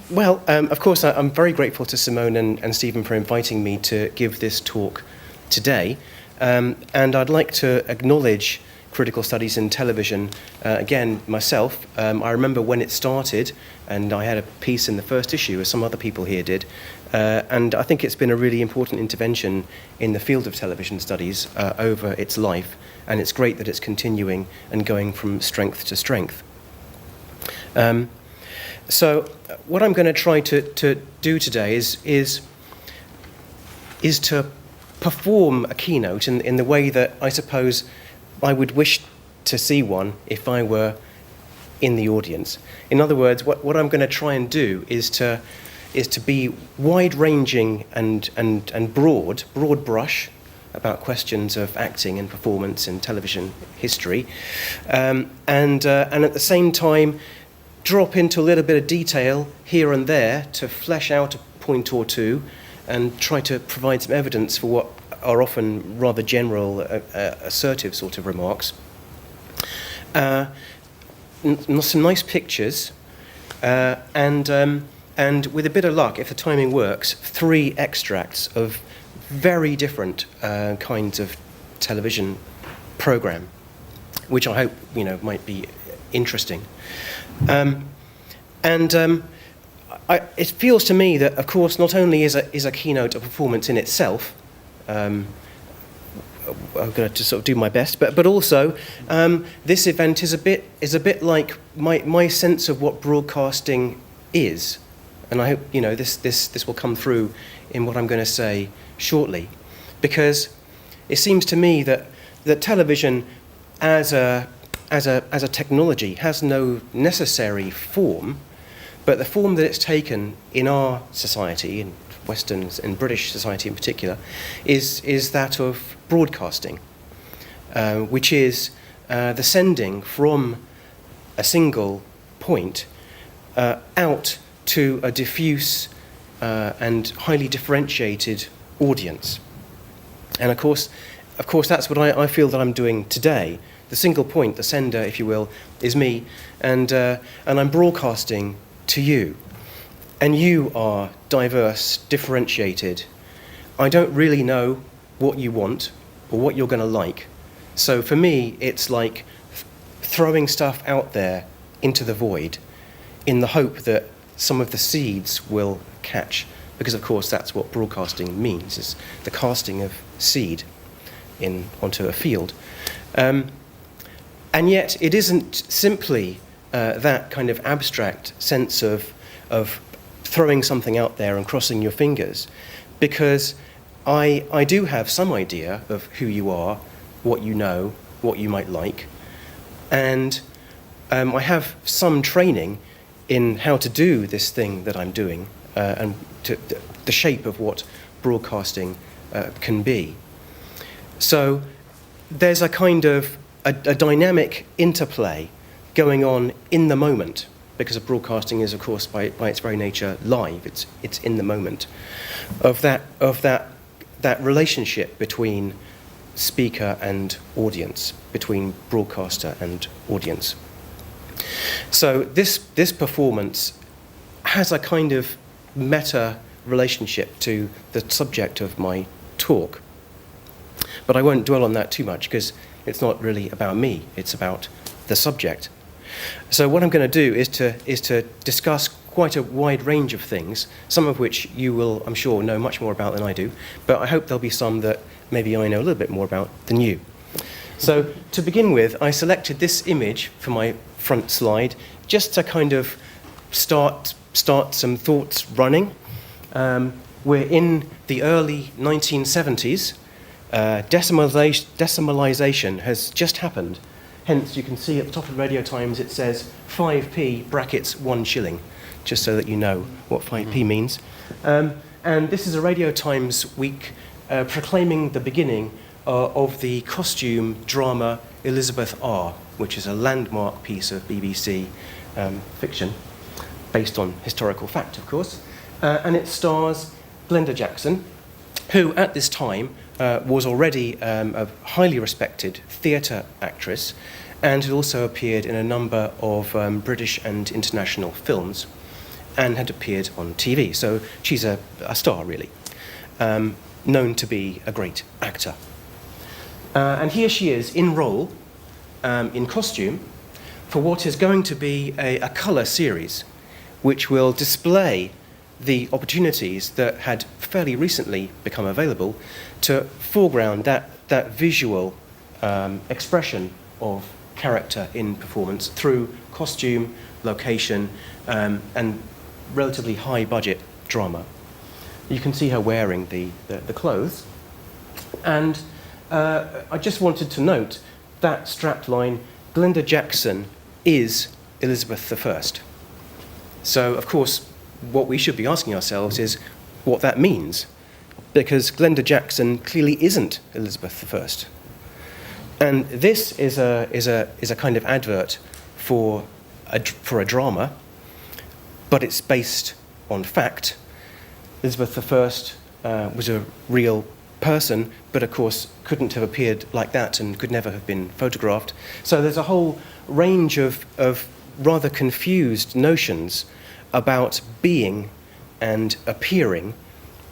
Of course, I'm very grateful to Simone and Stephen for inviting me to give this talk today. And I'd like to acknowledge critical studies in television, again, myself. I remember when it started, and I had a piece in the first issue, as some other people here did. And I think it's been a really important intervention in the field of television studies over its life. And it's great that it's continuing and going from strength to strength. So what I'm going to try to do today is to perform a keynote in the way that I suppose I would wish to see one if I were in the audience. In other words, what I'm going to try and do is to be wide-ranging and broad brush about questions of acting and performance in television history, and at the same time drop into a little bit of detail here and there to flesh out a point or two and try to provide some evidence for what are often rather general, assertive sort of remarks. Some nice pictures, and with a bit of luck, if the timing works, 3 extracts of very different kinds of television program, which I hope might be interesting. It feels to me that, of course, not only is a keynote a performance in itself, I'm going to sort of do my best, but also this event is a bit like my sense of what broadcasting is, and I hope this will come through in what I'm going to say shortly, because it seems to me that television as a technology has no necessary form, but the form that it's taken in our society, in Western and British society in particular, is that of broadcasting, which is the sending from a single point out to a diffuse and highly differentiated audience. And of course that's what I feel that I'm doing today. The single point, the sender, if you will, is me, and I'm broadcasting to you. And you are diverse, differentiated. I don't really know what you want or what you're going to like. So for me, it's like throwing stuff out there into the void in the hope that some of the seeds will catch. Because, of course, that's what broadcasting means, is the casting of seed onto a field. And yet it isn't simply that kind of abstract sense of throwing something out there and crossing your fingers, because I do have some idea of who you are, what you know, what you might like, and I have some training in how to do this thing that I'm doing, and the shape of what broadcasting can be. So there's a kind of a dynamic interplay going on in the moment, because broadcasting is, of course, by its very nature, live. It's in the moment of that relationship between speaker and audience, between broadcaster and audience. So this performance has a kind of meta relationship to the subject of my talk, but I won't dwell on that too much because it's not really about me, it's about the subject. So what I'm going to do is to discuss quite a wide range of things, some of which you will, I'm sure, know much more about than I do, but I hope there'll be some that maybe I know a little bit more about than you. So to begin with, I selected this image for my front slide just to kind of start some thoughts running. We're in the early 1970s. Decimalisation has just happened. Hence, you can see at the top of the Radio Times it says 5p brackets 1 shilling, just so that you know what 5p means. And this is a Radio Times week proclaiming the beginning of the costume drama Elizabeth R., which is a landmark piece of BBC fiction, based on historical fact, of course. And it stars Glenda Jackson, who at this time was already a highly respected theatre actress and had also appeared in a number of British and international films. and had appeared on TV. So she's a star, really, known to be a great actor. And here she is in role, in costume, for what is going to be a colour series, which will display the opportunities that had fairly recently become available to foreground that visual expression of character in performance through costume, location, and relatively high budget drama. You can see her wearing the clothes. And I just wanted to note that strapline, Glenda Jackson is Elizabeth I. So, of course, what we should be asking ourselves is what that means, because Glenda Jackson clearly isn't Elizabeth I. And this is a kind of advert for a drama, but it's based on fact. Elizabeth I was a real person, but of course couldn't have appeared like that and could never have been photographed. So there's a whole range of rather confused notions about being and appearing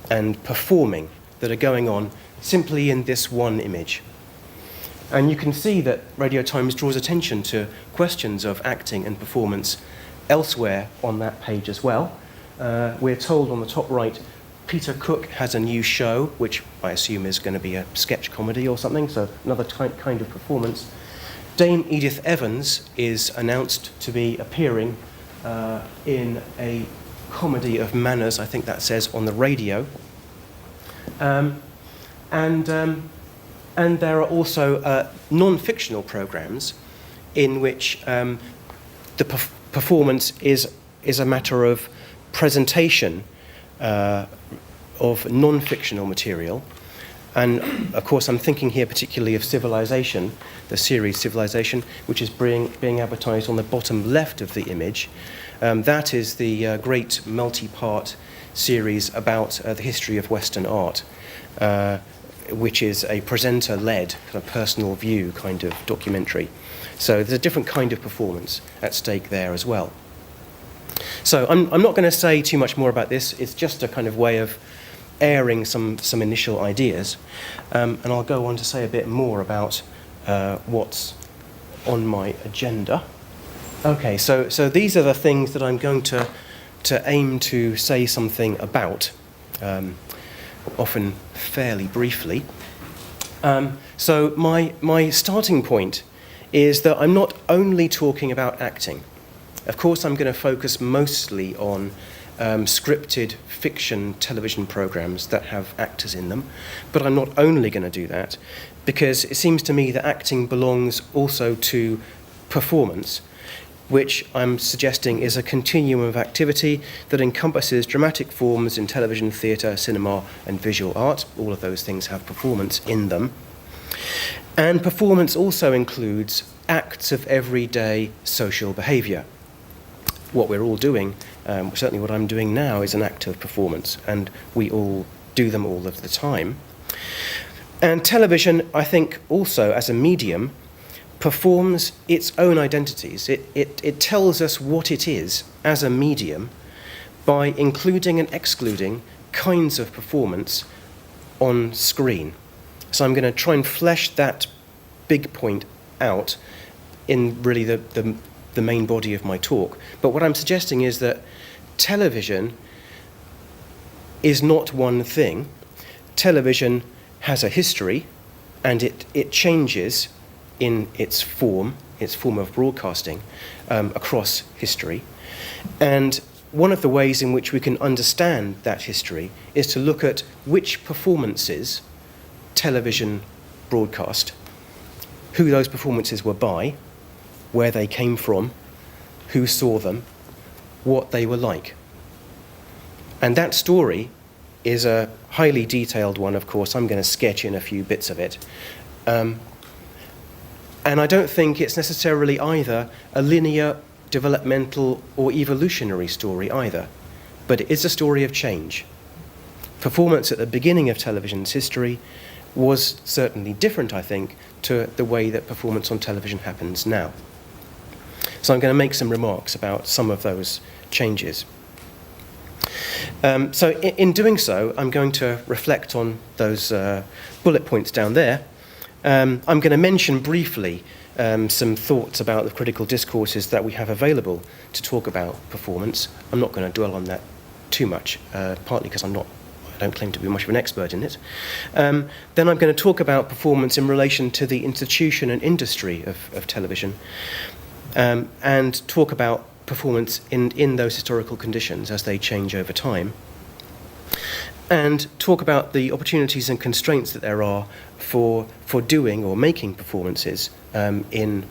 and performing that are going on simply in this one image. And you can see that Radio Times draws attention to questions of acting and performance elsewhere on that page as well. We're told on the top right, Peter Cook has a new show, which I assume is going to be a sketch comedy or something, so another kind of performance. Dame Edith Evans is announced to be appearing in a comedy of manners, I think that says, on the radio. And there are also non-fictional programs in which the performance is a matter of presentation of non-fictional material. And of course, I'm thinking here particularly of Civilization, the series Civilization, which is being advertised on the bottom left of the image. That is the great multi-part series about the history of Western art, which is a presenter-led, kind of personal view kind of documentary. So there's a different kind of performance at stake there as well. So I'm not going to say too much more about this. It's just a kind of way of airing some initial ideas. And I'll go on to say a bit more about what's on my agenda. Okay, so these are the things that I'm going to aim to say something about, often fairly briefly. So my starting point is that I'm not only talking about acting. Of course, I'm going to focus mostly on scripted fiction television programs that have actors in them, but I'm not only going to do that, because it seems to me that acting belongs also to performance, which I'm suggesting is a continuum of activity that encompasses dramatic forms in television, theatre, cinema, and visual art. All of those things have performance in them. And performance also includes acts of everyday social behaviour. What we're all doing, certainly what I'm doing now, is an act of performance, and we all do them all of the time. And television, I think, also as a medium, performs its own identities. It tells us what it is as a medium by including and excluding kinds of performance on screen. So I'm going to try and flesh that big point out in really the main body of my talk. But what I'm suggesting is that television is not one thing. Television has a history, and it changes in its form of broadcasting across history. And one of the ways in which we can understand that history is to look at which performances television broadcast, who those performances were by, where they came from, who saw them, what they were like. And that story is a highly detailed one, of course. I'm going to sketch in a few bits of it. And I don't think it's necessarily either a linear, developmental, or evolutionary story either, but it is a story of change. Performance at the beginning of television's history was certainly different, I think, to the way that performance on television happens now. So I'm going to make some remarks about some of those changes. So in doing so, I'm going to reflect on those bullet points down there. I'm going to mention briefly some thoughts about the critical discourses that we have available to talk about performance. I'm not going to dwell on that too much, partly because I don't claim to be much of an expert in it. Then I'm going to talk about performance in relation to the institution and industry of television, and talk about performance in those historical conditions as they change over time, and talk about the opportunities and constraints that there are for doing or making performances in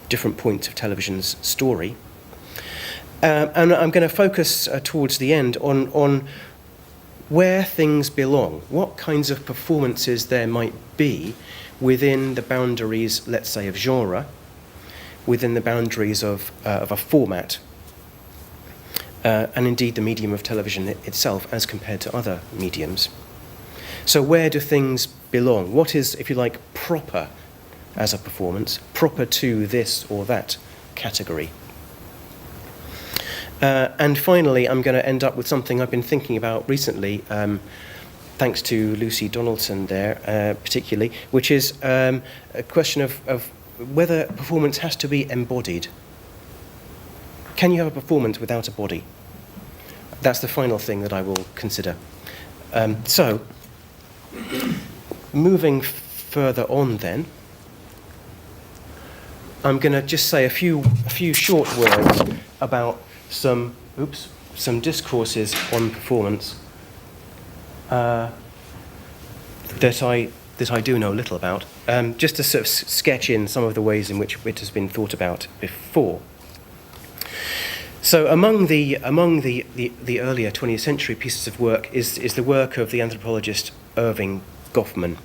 different points of television's story. And I'm going to focus towards the end on where things belong, what kinds of performances there might be within the boundaries, let's say, of genre, within the boundaries of a format, and indeed the medium of television itself as compared to other mediums. So where do things belong? What is, if you like, proper as a performance, proper to this or that category? And finally, I'm going to end up with something I've been thinking about recently, thanks to Lucy Donaldson there particularly, which is a question of whether performance has to be embodied. Can you have a performance without a body? That's the final thing that I will consider. So, moving further on then, I'm going to just say a few short words about some discourses on performance that I do know a little about, just to sort of sketch in some of the ways in which it has been thought about before. So among the earlier 20th century pieces of work is the work of the anthropologist Irving Goffman,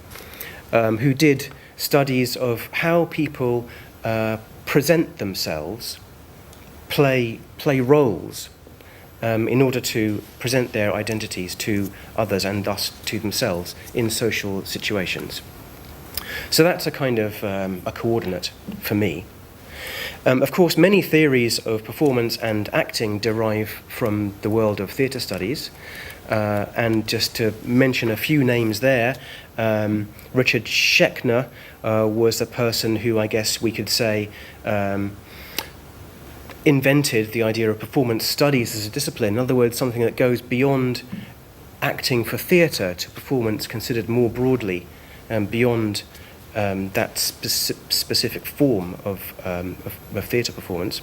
who did studies of how people present themselves, play roles, in order to present their identities to others and thus to themselves in social situations. So that's a kind of a coordinate for me. Of course, many theories of performance and acting derive from the world of theatre studies, and just to mention a few names there, Richard Schechner was the person who, I guess we could say, invented the idea of performance studies as a discipline. In other words, something that goes beyond acting for theatre to performance considered more broadly, beyond that specific form of theatre performance.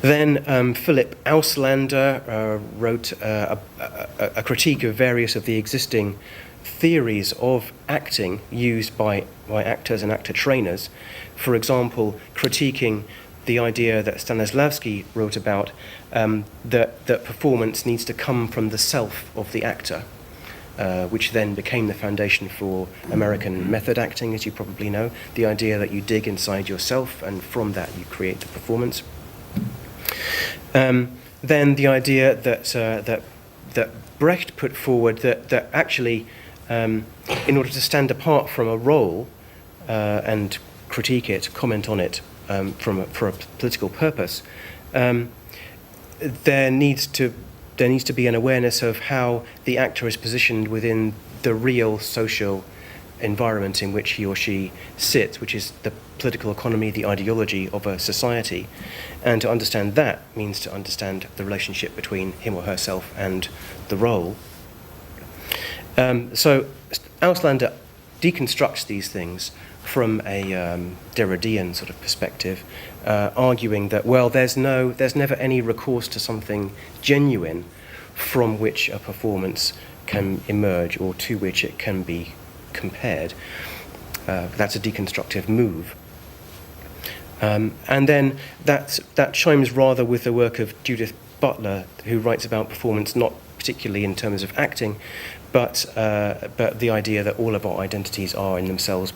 Then Philip Auslander wrote a critique of various of the existing theories of acting used by actors and actor trainers. For example, critiquing the idea that Stanislavski wrote about, that performance needs to come from the self of the actor, which then became the foundation for American method acting, as you probably know, the idea that you dig inside yourself and from that you create the performance. Then the idea that Brecht put forward that actually, in order to stand apart from a role and critique it, comment on it, for a political purpose, there needs to be an awareness of how the actor is positioned within the real social environment in which he or she sits, which is the political economy, the ideology of a society. And to understand that means to understand the relationship between him or herself and the role. So Auslander deconstructs these things from a Derridean sort of perspective, arguing that, well, there's never any recourse to something genuine from which a performance can emerge or to which it can be compared. That's a deconstructive move. And then that chimes rather with the work of Judith Butler, who writes about performance not particularly in terms of acting, but the idea that all of our identities are in themselves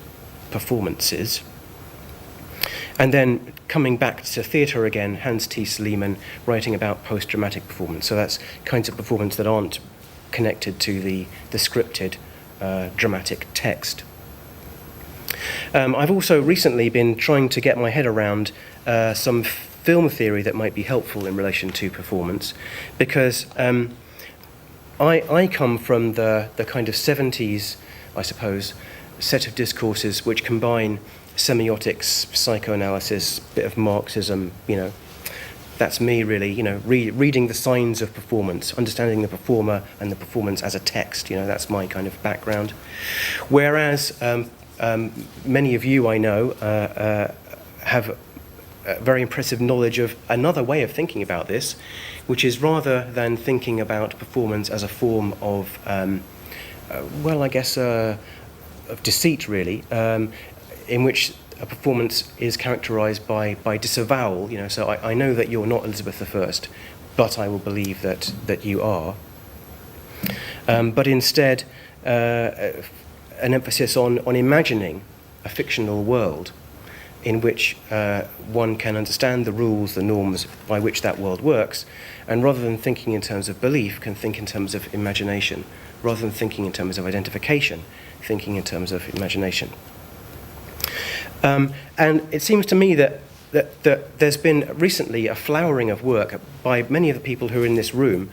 performances. And then coming back to theatre again, Hans T. Sleeman writing about post-dramatic performance. So that's kinds of performance that aren't connected to the scripted dramatic text. I've also recently been trying to get my head around some film theory that might be helpful in relation to performance, because I come from the kind of 70s, I suppose, set of discourses which combine semiotics, psychoanalysis, bit of Marxism, that's me really, reading the signs of performance, understanding the performer and the performance as a text, that's my kind of background. Whereas many of you I know have a very impressive knowledge of another way of thinking about this, which is rather than thinking about performance as a form of, of deceit really, in which a performance is characterized by disavowal, so I know that you're not Elizabeth I, but I will believe that you are. But instead, an emphasis on imagining a fictional world in which one can understand the rules, the norms by which that world works, and rather than thinking in terms of belief, can think in terms of imagination, rather than thinking in terms of identification, thinking in terms of imagination. And it seems to me that there's been recently a flowering of work by many of the people who are in this room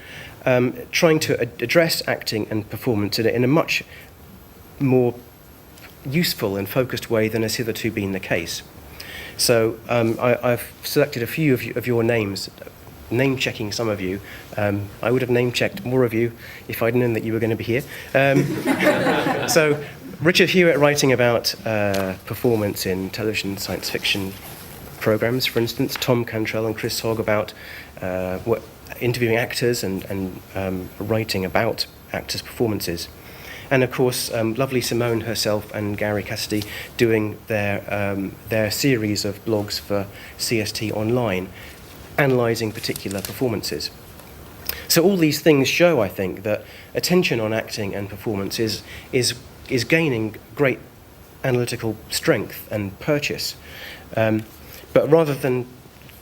trying to address acting and performance in a much more useful and focused way than has hitherto been the case. So I've selected a few of your names, name-checking some of you. I would have name-checked more of you if I'd known that you were going to be here. So Richard Hewitt writing about performance in television science fiction programs, for instance. Tom Cantrell and Chris Hogg about interviewing actors and writing about actors' performances. And of course, lovely Simone herself and Gary Cassidy doing their series of blogs for CST Online, analysing particular performances. So all these things show, I think, that attention on acting and performance is gaining great analytical strength and purchase. But rather than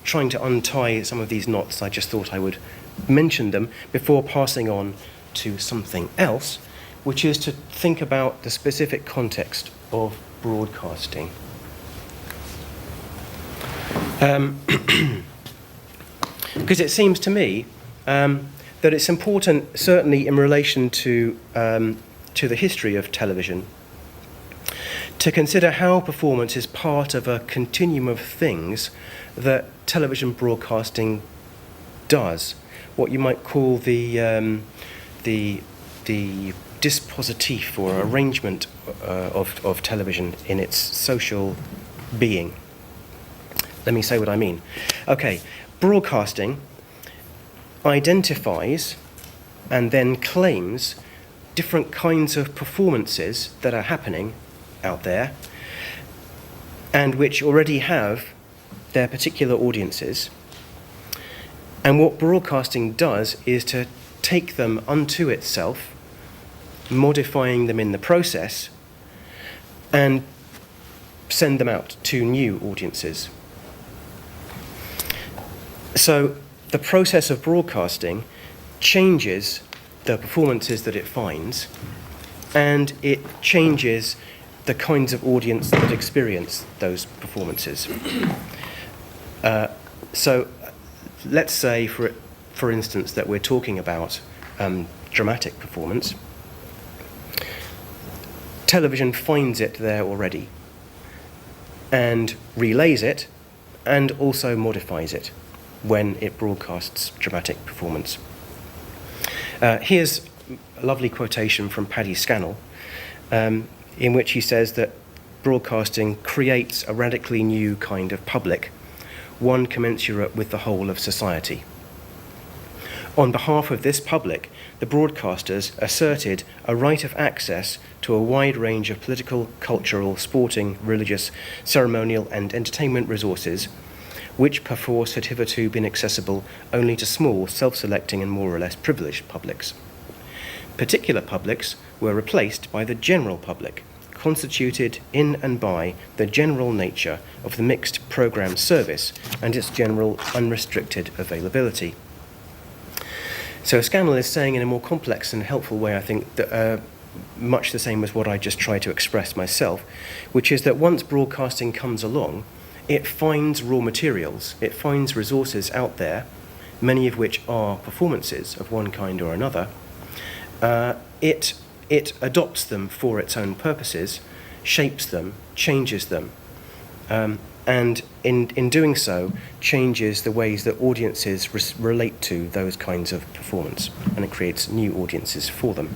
trying to untie some of these knots, I just thought I would mention them before passing on to something else, which is to think about the specific context of broadcasting. Because it seems to me that it's important, certainly in relation to the history of television, to consider how performance is part of a continuum of things that television broadcasting does, what you might call the dispositif or arrangement of television in its social being. Let me say what I mean. Okay, broadcasting identifies and then claims different kinds of performances that are happening out there and which already have their particular audiences. And what broadcasting does is to take them unto itself, modifying them in the process, and send them out to new audiences. So the process of broadcasting changes the performances that it finds, and it changes the kinds of audience that experience those performances. So let's say, for instance, that we're talking about dramatic performance. Television finds it there already and relays it and also modifies it when it broadcasts dramatic performance. Here's a lovely quotation from Paddy Scannell, in which he says that broadcasting creates a radically new kind of public, one commensurate with the whole of society. On behalf of this public, the broadcasters asserted a right of access to a wide range of political, cultural, sporting, religious, ceremonial and entertainment resources, which perforce had hitherto been accessible only to small, self-selecting and more or less privileged publics. Particular publics were replaced by the general public, constituted in and by the general nature of the mixed programme service and its general unrestricted availability. So Scannell is saying in a more complex and helpful way, I think, that much the same as what I just tried to express myself, which is that once broadcasting comes along, it finds raw materials, it finds resources out there, many of which are performances of one kind or another. It adopts them for its own purposes, shapes them, changes them, and in doing so, changes the ways that audiences relate to those kinds of performance, and it creates new audiences for them.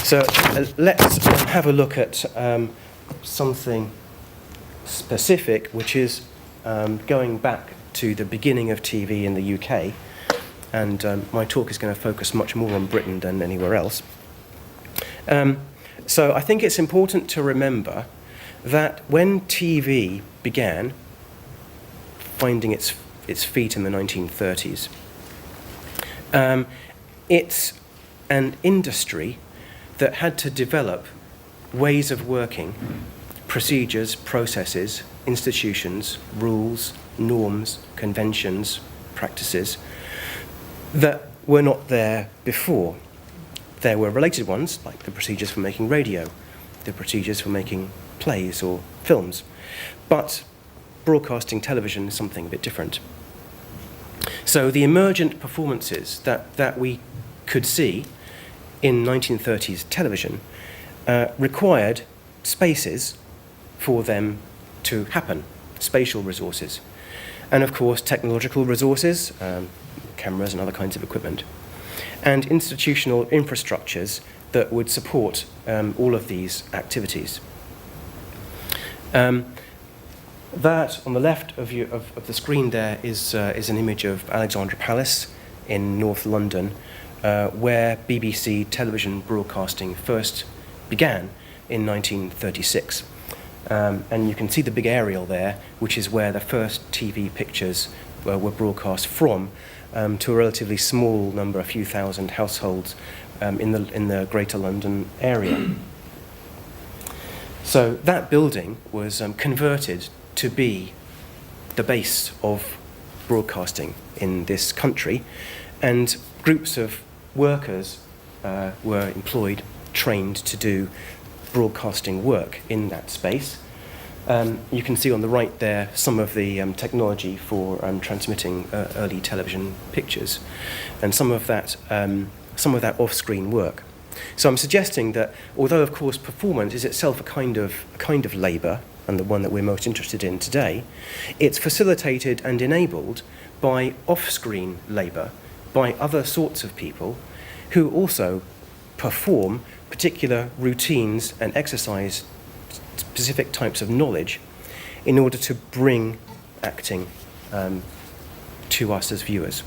So let's have a look at something specific, which is going back to the beginning of TV in the UK, and my talk is going to focus much more on Britain than anywhere else. So I think it's important to remember that when TV began finding its feet in the 1930s, it's an industry that had to develop ways of working, procedures, processes, institutions, rules, norms, conventions, practices that were not there before. There were related ones, like the procedures for making radio, the procedures for making plays or films. But broadcasting television is something a bit different. So the emergent performances that we could see in 1930s television required spaces for them to happen, spatial resources. And of course, technological resources, cameras and other kinds of equipment, and institutional infrastructures that would support all of these activities. That on the left of the screen there is an image of Alexandra Palace in North London, where BBC television broadcasting first began in 1936. And you can see the big aerial there, which is where the first TV pictures were broadcast from, to a relatively small number, a few thousand households in the Greater London area. So that building was converted to be the base of broadcasting in this country, and groups of workers were employed, trained to do broadcasting work in that space. You can see on the right there some of the technology for transmitting early television pictures, and some of that off-screen work. So I'm suggesting that although, of course, performance is itself a kind of labour, and the one that we're most interested in today, it's facilitated and enabled by off-screen labour, by other sorts of people who also perform particular routines and exercise specific types of knowledge in order to bring acting to us as viewers.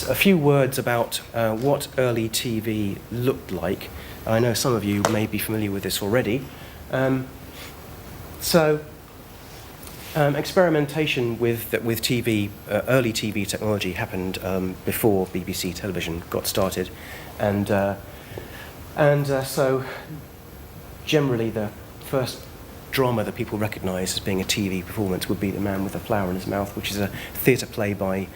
A few words about what early TV looked like. I know some of you may be familiar with this already. Experimentation with TV, early TV technology happened before BBC television got started, and so generally the first drama that people recognise as being a TV performance would be The Man with a Flower in His Mouth, which is a theatre play by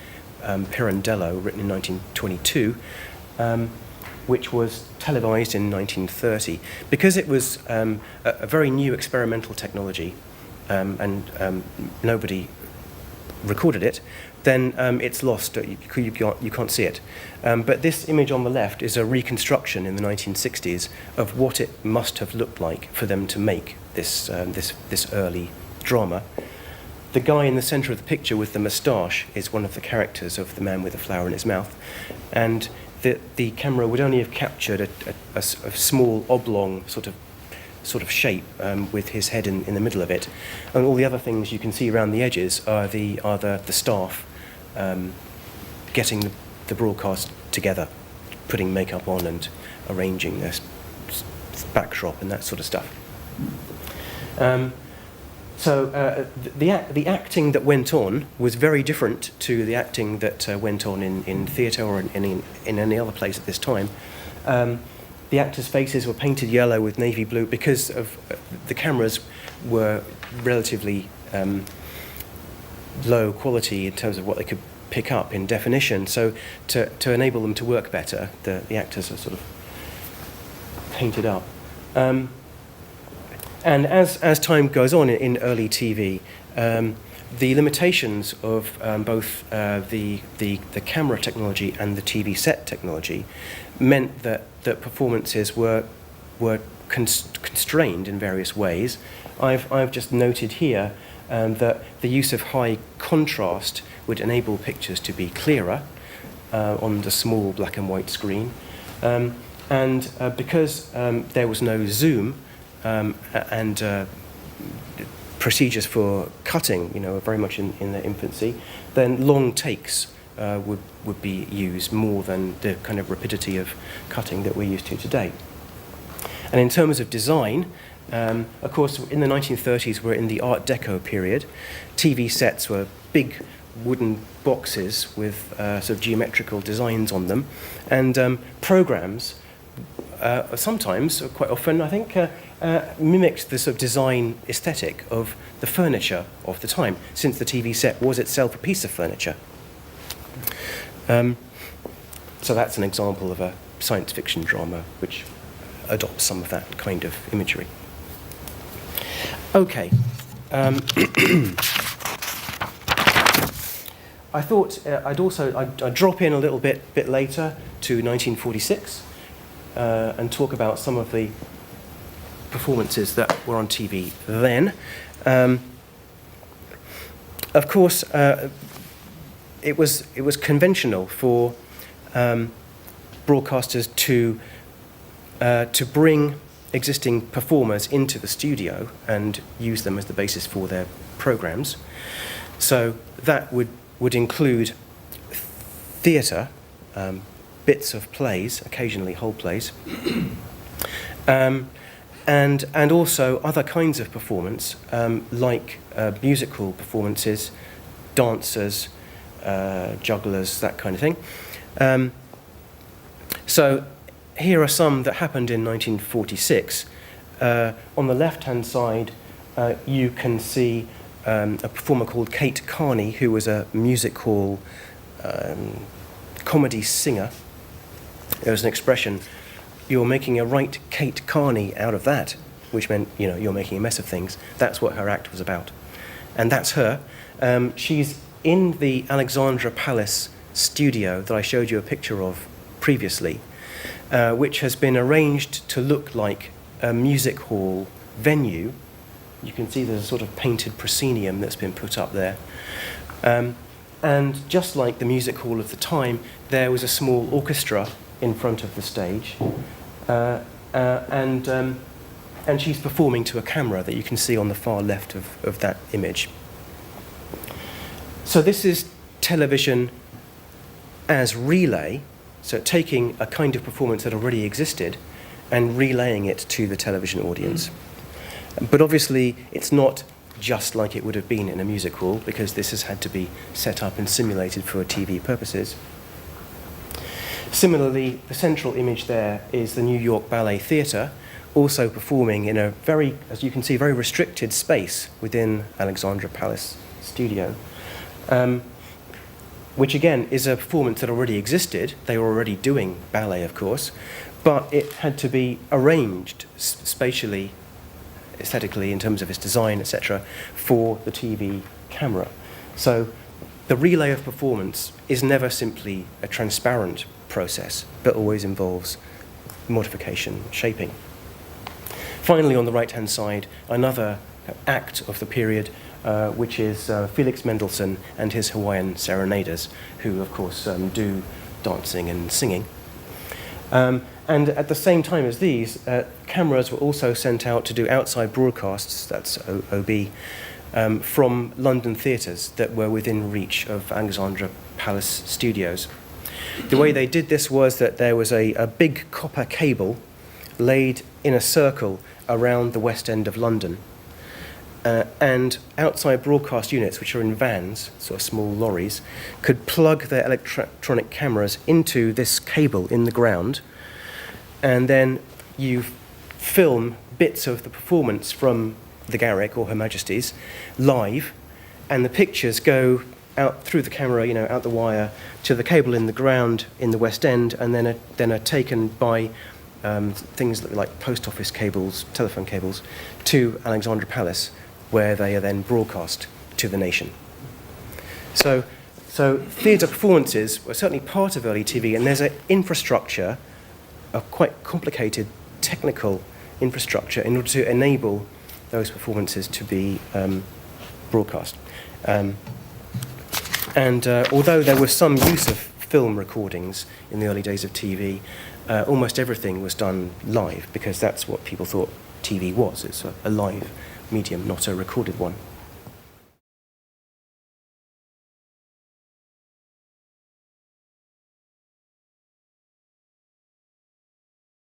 Pirandello, written in 1922, which was televised in 1930. Because it was a very new experimental technology, and nobody recorded it, then it's lost. You can't see it. But this image on the left is a reconstruction in the 1960s of what it must have looked like for them to make this early drama. The guy in the centre of the picture with the moustache is one of the characters of The Man with a Flower in His Mouth, and the camera would only have captured a small oblong sort of shape with his head in the middle of it, and all the other things you can see around the edges are the staff getting the broadcast together, putting makeup on and arranging this backdrop and that sort of stuff. The acting that went on was very different to the acting that went on in theatre or in any other place at this time. The actors' faces were painted yellow with navy blue because of the cameras were relatively low quality in terms of what they could pick up in definition. So to enable them to work better, the actors are sort of painted up. And as time goes on in early TV, the limitations of both the camera technology and the TV set technology meant that performances were constrained in various ways. I've just noted here that the use of high contrast would enable pictures to be clearer on the small black and white screen. And because there was no zoom and procedures for cutting, very much in their infancy, then long takes would be used more than the kind of rapidity of cutting that we're used to today. And in terms of design, of course, in the 1930s, we're in the Art Deco period. TV sets were big wooden boxes with sort of geometrical designs on them, and programs sometimes, or quite often, I think, mimicked the sort of design aesthetic of the furniture of the time, since the TV set was itself a piece of furniture. So that's an example of a science fiction drama which adopts some of that kind of imagery. Okay. I thought I'd drop in a little bit later to 1946 and talk about some of the performances that were on TV then. Of course, it was conventional for broadcasters to bring existing performers into the studio and use them as the basis for their programs. So that would include theatre, bits of plays, occasionally whole plays, and also other kinds of performance, like musical performances, dancers, jugglers, that kind of thing. So here are some that happened in 1946. On the left-hand side, you can see a performer called Kate Carney, who was a music hall comedy singer. There was an expression, "You're making a right Kate Carney out of that," which meant, you're making a mess of things. That's what her act was about. And that's her. She's in the Alexandra Palace studio that I showed you a picture of previously, which has been arranged to look like a music hall venue. You can see there's a sort of painted proscenium that's been put up there. And just like the music hall of the time, there was a small orchestra in front of the stage. And she's performing to a camera that you can see on the far left of that image. So this is television as relay, so taking a kind of performance that already existed and relaying it to the television audience. But obviously, it's not just like it would have been in a music hall, because this has had to be set up and simulated for TV purposes. Similarly, the central image there is the New York Ballet Theatre, also performing in a very, as you can see, very restricted space within Alexandra Palace studio, which again is a performance that already existed. They were already doing ballet, of course, but it had to be arranged spatially, aesthetically, in terms of its design, etc., for the TV camera. So the relay of performance is never simply a transparent process, but always involves modification, shaping. Finally, on the right-hand side, another act of the period, which is Felix Mendelssohn and his Hawaiian serenaders, who, of course, do dancing and singing. And at the same time as these, cameras were also sent out to do outside broadcasts, that's OB, from London theatres that were within reach of Alexandra Palace studios. The way they did this was that there was a big copper cable laid in a circle around the West End of London. And outside broadcast units, which are in vans, sort of small lorries, could plug their electronic cameras into this cable in the ground, and then you film bits of the performance from the Garrick or Her Majesty's live, and the pictures go out through the camera, out the wire, to the cable in the ground in the West End, and then are taken by things like post office cables, telephone cables, to Alexandra Palace, where they are then broadcast to the nation. So theatre performances were certainly part of early TV, and there's an infrastructure, a quite complicated technical infrastructure, in order to enable those performances to be broadcast. Although there was some use of film recordings in the early days of TV, almost everything was done live, because that's what people thought TV was. It's a live medium, not a recorded one.